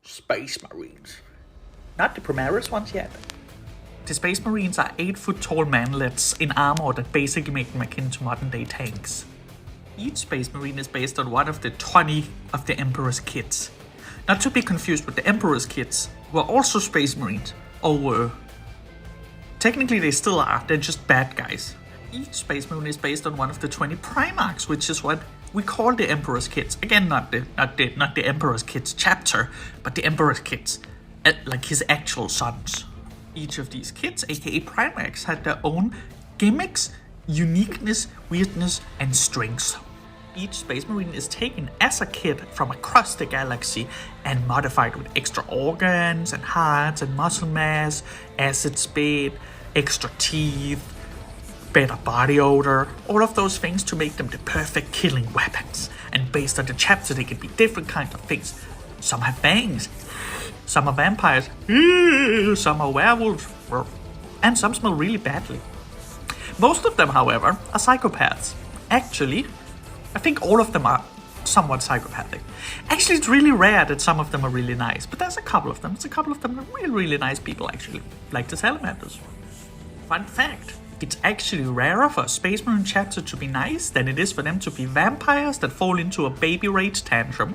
Space Marines. Not the Primaris ones yet. The Space Marines are 8-foot-tall manlets in armor that basically make them akin to modern-day tanks. Each Space Marine is based on one of the 20 of the Emperor's kids. Not to be confused with the Emperor's kids, who are also Space Marines, or were. Technically they still are, they're just bad guys. Each Space Marine is based on one of the 20 Primarchs, which is what we call the Emperor's kids. Again, not the Emperor's kids chapter, but the Emperor's kids, like his actual sons. Each of these kids, aka Primarchs, had their own gimmicks, uniqueness, weirdness, and strengths. Each Space Marine is taken as a kid from across the galaxy and modified with extra organs and hearts and muscle mass, acid speed, extra teeth, better body odor, all of those things to make them the perfect killing weapons. And based on the chapter, they can be different kinds of things. Some have fangs, some are vampires, some are werewolves, and some smell really badly. Most of them, however, are psychopaths. Actually, I think all of them are somewhat psychopathic. Actually, it's really rare that some of them are really nice, but there's a couple of them. There's a couple of them that are really nice people, actually, like the Salamanders. Fun fact, it's actually rarer for a Space Marine chapter to be nice than it is for them to be vampires that fall into a baby rage tantrum.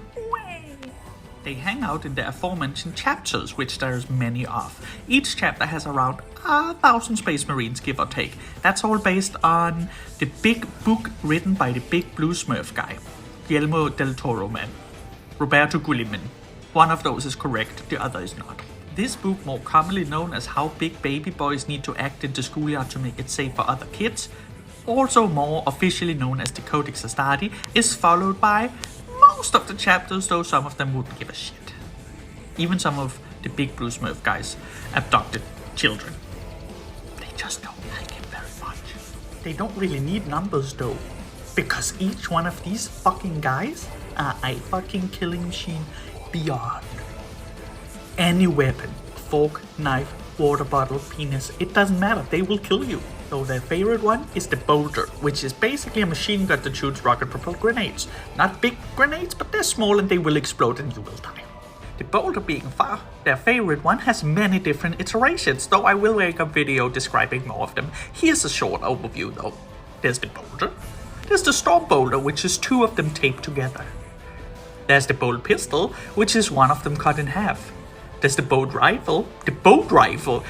They hang out in the aforementioned chapters, which there's many of. Each chapter has around 1,000 Space Marines, give or take. That's all based on the big book written by the big blue Smurf guy, Guillermo del Toro man, Roberto Guilliman. One of those is correct, the other is not. This book, more commonly known as How Big Baby Boys Need to Act in the Schoolyard to Make It Safe for Other Kids, also more officially known as the Codex Astarte, is followed by most of the chapters, though some of them wouldn't give a shit. Even some of the big blue Smurf guys abducted children. They just don't like it very much. They don't really need numbers though, because each one of these fucking guys are a fucking killing machine beyond. Any weapon, fork, knife, water bottle, penis, it doesn't matter, they will kill you. So their favorite one is the Bolter, which is basically a machine gun that shoots rocket-propelled grenades. Not big grenades, but they're small and they will explode and you will die. The Bolter being far their favorite one has many different iterations, though I will make a video describing more of them. Here's a short overview though. There's the Bolter. There's the Storm Bolter, which is two of them taped together. There's the Bolt Pistol, which is one of them cut in half. There's the bolt rifle, the bolt rifle,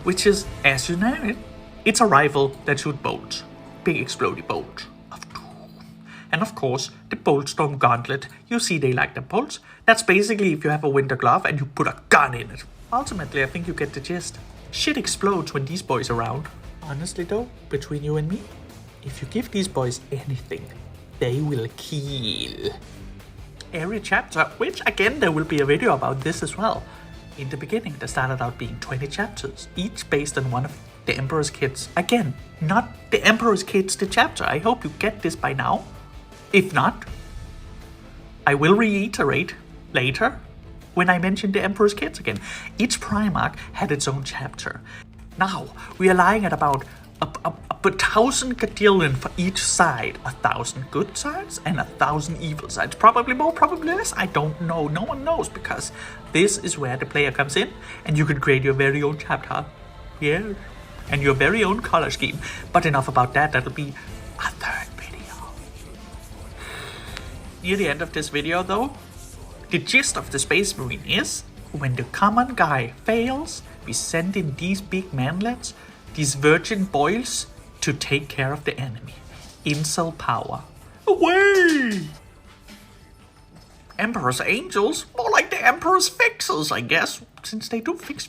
which is, as you know it, it's a rifle that shoots bolts, big exploding bolts of doom. And of course, the Boltstorm Gauntlet, you see they like the bolts. That's basically if you have a winter glove and you put a gun in it. Ultimately, I think you get the gist. Shit explodes when these boys are around. Honestly though, between you and me, if you give these boys anything, they will kill. Every chapter, which again there will be a video about this as well. In the beginning there started out being 20 chapters, each based on one of the Emperor's kids. Again, not the Emperor's kids the chapter, I hope you get this by now. If not, I will reiterate later when I mention the Emperor's kids again. Each Primarch had its own chapter. Now, we are lying at about a 1,000 gadillion for each side. 1,000 good sides and 1,000 evil sides. Probably more, probably less. I don't know. No one knows, because this is where the player comes in and you can create your very own chapter. Yeah. And your very own color scheme. But enough about that. That'll be a third video. Near the end of this video though, the gist of the Space Marine is, when the common guy fails, we send in these big manlets, these virgin boils, to take care of the enemy. Incel power. Away! Emperor's angels? More like the Emperor's fixers, I guess. Since they do fix